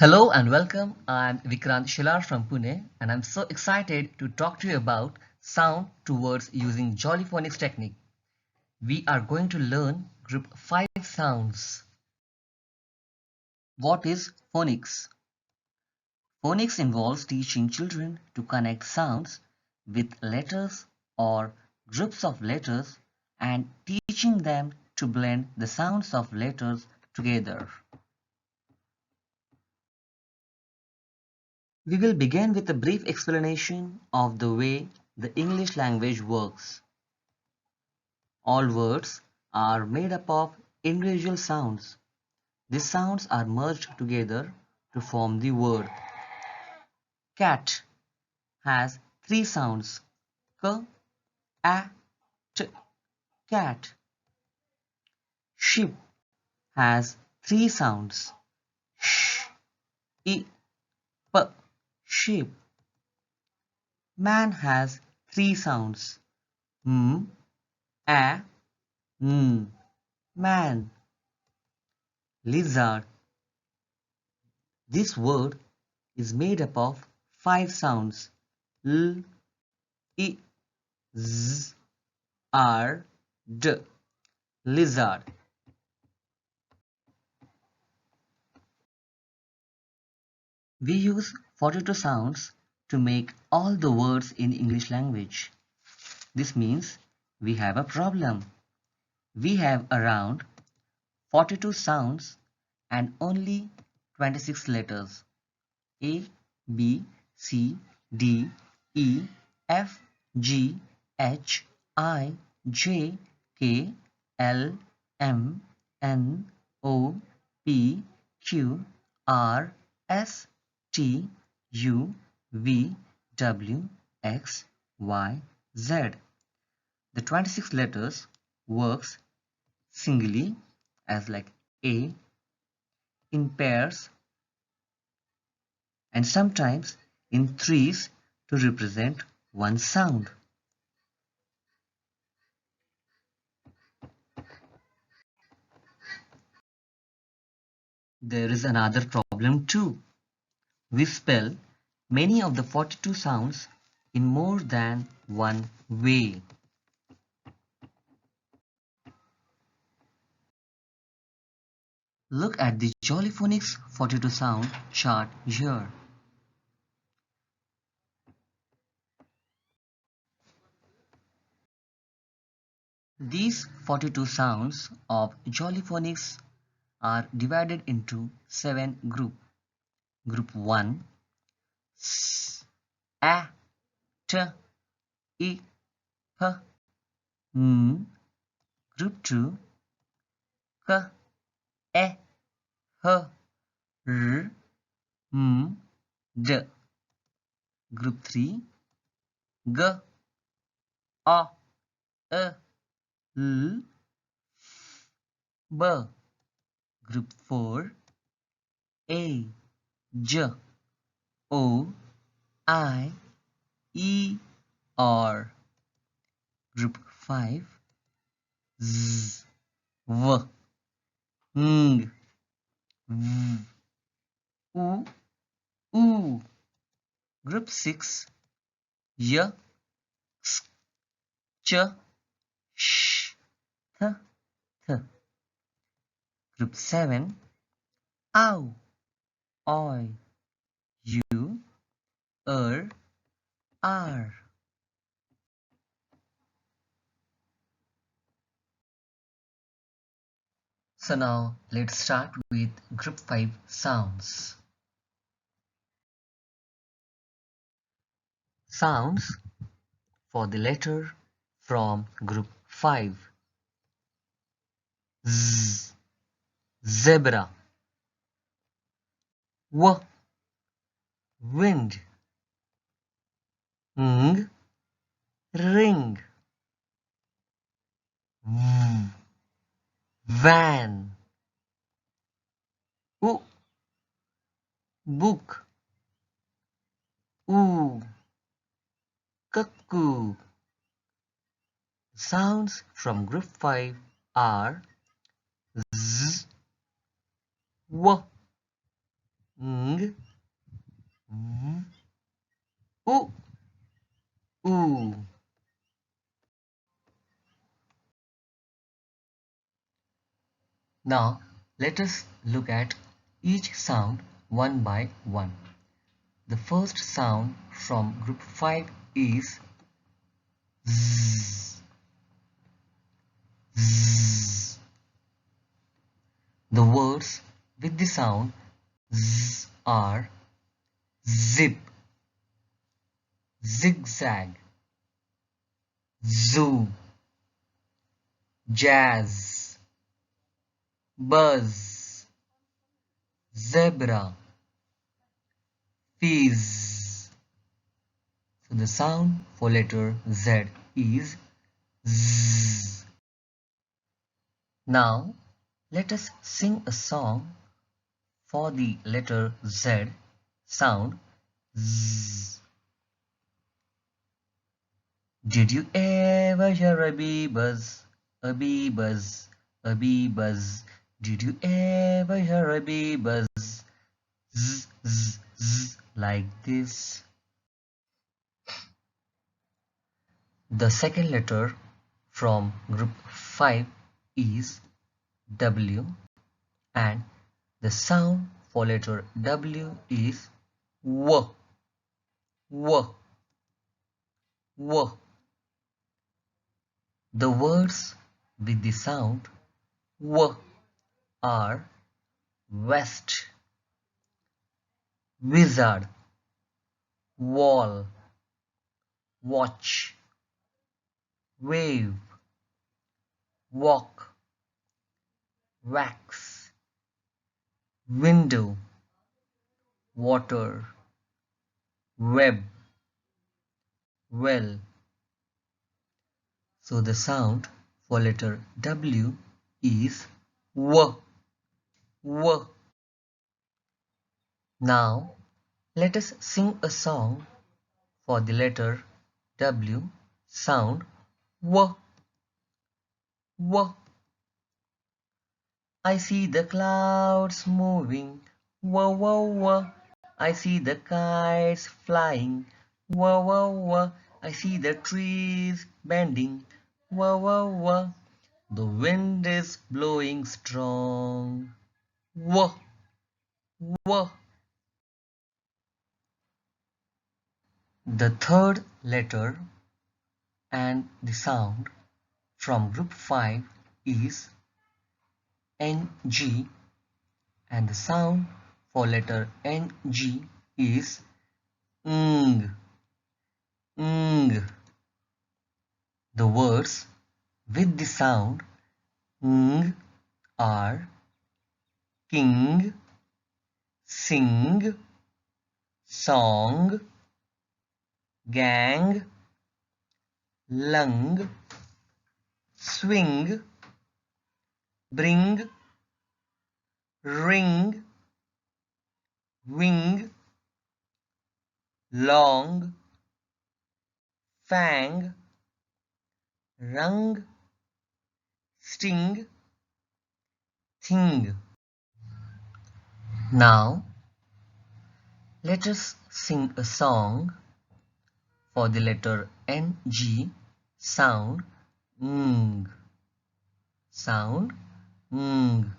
Hello and welcome. I'm Vikrant Shilar from Pune and I'm so excited to talk to you about sound towards using Jolly Phonics technique. We are going to learn group 5 sounds. What is phonics? Phonics involves teaching children to connect sounds with letters or groups of letters and teaching them to blend the sounds of letters together. We will begin with a brief explanation of the way the English language works. All words are made up of individual sounds. These sounds are merged together to form the word. Cat has three sounds: k, a, t, cat. Ship has three sounds: sh, I, p, sheep. Man has three sounds: m, a, n, man. Lizard. This word is made up of five sounds: l, I, z, r, d. Lizard. We use 42 sounds to make all the words in English language. This means we have a problem. We have around 42 sounds and only 26 letters: A, B, C, D, E, F, G, H, I, J, K, L, M, N, O, P, Q, R, S, T, U, V, W, X, Y, Z. The 26 letters works singly as like A, in pairs, and sometimes in threes to represent one sound. There is another problem too. We spell many of the 42 sounds in more than one way. Look at the Jollyphonics 42 sound chart here. These 42 sounds of Jollyphonics are divided into 7 groups. Group 1: S, A, T, I, P, N. Group 2: K, E, H, R, M, D. Group 3: G, A, E, L, B. Group 4: A, J, O, I, E, R. Group 5: Z, V, Ng, V, U, U. Group 6: Y, X, Ch, Sh, Th, Th. Group 7: Ow, Oi, U, R. So now let's start with group 5 sounds. Sounds for the letter from group 5. Z, zebra. W, wind. Ng, ring. V, van. U, book. U, cuckoo. Sounds from group 5 are Z, W, ng, v, u, oo. Now let us look at each sound one by one. The first sound from group 5 is z, z. The words with the sound z are zip, zigzag, zoo, jazz, buzz, zebra, fizz. So the sound for letter Z is Z. Now let us sing a song for the letter Z sound Z. Did you ever hear a bee buzz, a bee buzz, a bee buzz? Did you ever hear a bee buzz? Z, z, z, like this. The second letter from group 5 is W, and the sound for letter W is W, W, W. The words with the sound W are west, wizard, wall, watch, wave, walk, wax, window, water, web, well. So the sound for letter W is W, W. Now let us sing a song for the letter W sound W, W. I see the clouds moving, W, W, W. I see the kites flying, W, W, W. I see the trees bending, W, W, W. The wind is blowing strong, W, W. The third letter and the sound from group 5 is NG, and the sound for letter NG is ng, ng. The words with the sound ng are king, sing, song, gang, lung, swing, bring, ring, wing, long, fang, rung, sting, thing. Now let us sing a song for the letter NG sound ng, sound ng.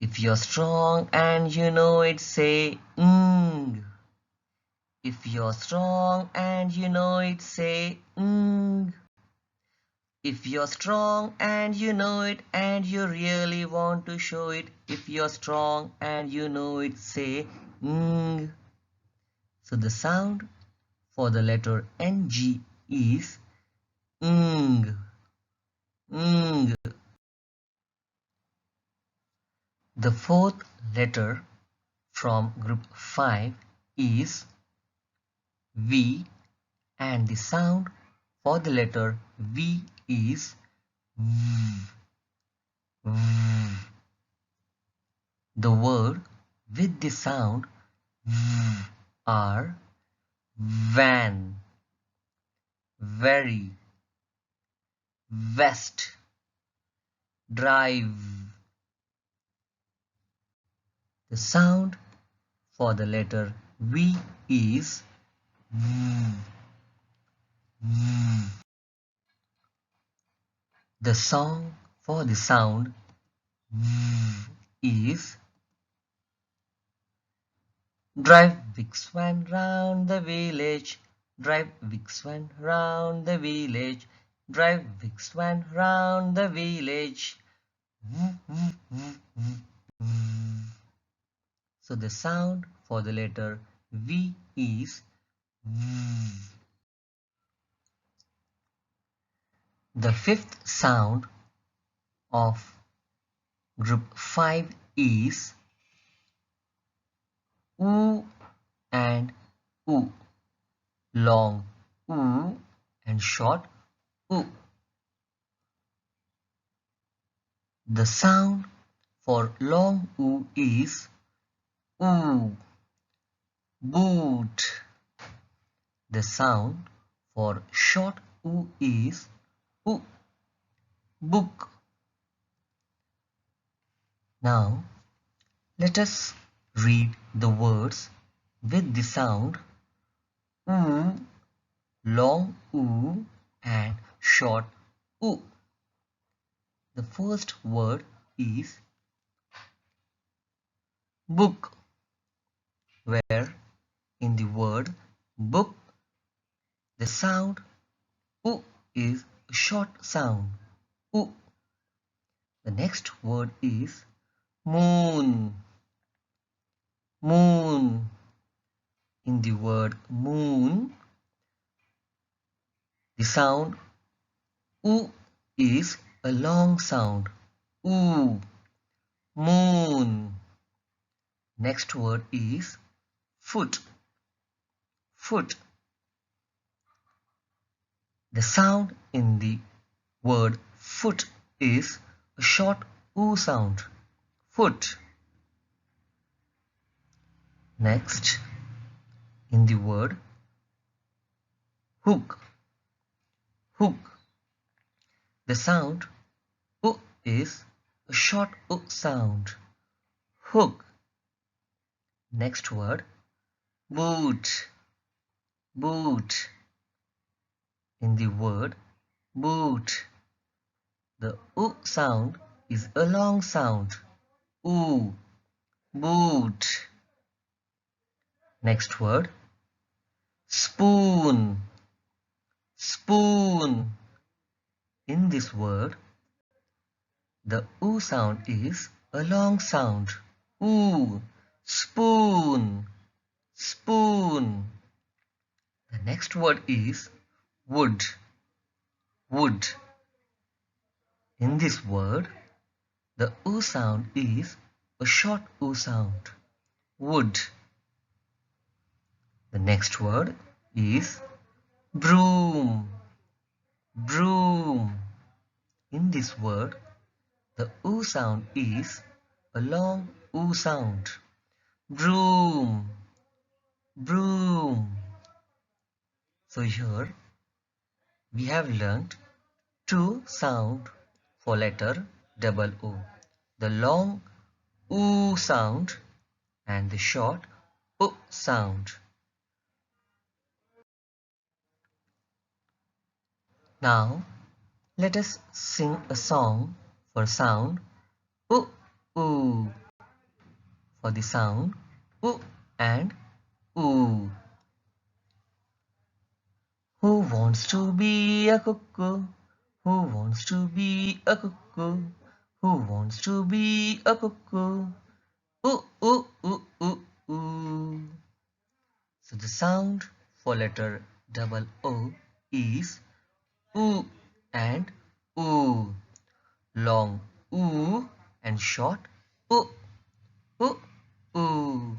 If you're strong and you know it, say ng. If you're strong and you know it, say ng. If you're strong and you know it and you really want to show it, if you're strong and you know it, say ng. So the sound for the letter NG is ng, ng. The fourth letter from group 5 is V, and the sound for the letter V is V, V. The word with the sound V are van, very, west, drive. The sound for the letter V is V. V. The song for the sound V is Drive Big Swan round the village, drive Big Swan round the village, drive Big Swan round the village. So the sound for the letter V is V. The fifth sound of group 5 is oo and oo. Long oo and short oo. The sound for long oo is oo. Boot. The sound for short oo is oo. Book. Now let us read the words with the sound oo, long oo and short oo. The first word is book, where in the word book the sound oo is a short sound oo. The next word is moon. Moon. In the word moon, the sound oo is a long sound oo. Moon. Next word is foot. Foot. The sound in the word foot is a short oo sound. Foot. Next, in the word hook. Hook. The sound oo is a short oo sound. Hook. Next word boot. Boot. In the word boot, the oo sound is a long sound. Oo. Boot. Next word spoon. Spoon. In this word, the oo sound is a long sound. Oo. Spoon. Spoon. The next word is wood. Wood. In this word, the oo sound is a short oo sound. Wood. The next word is broom. Broom. In this word, the oo sound is a long oo sound. Broom. Broom. So here we have learnt two sound for letter double O. The long oo sound and the short o sound. Now let us sing a song for sound oo oo, for the sound oo and oo. Who wants to be a cuckoo? Who wants to be a cuckoo? Who wants to be a cuckoo? Ooh, ooh, ooh, ooh, ooh. So the sound for letter double O is oo and oo. Long oo and short oo, oo, oo.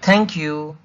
Thank you.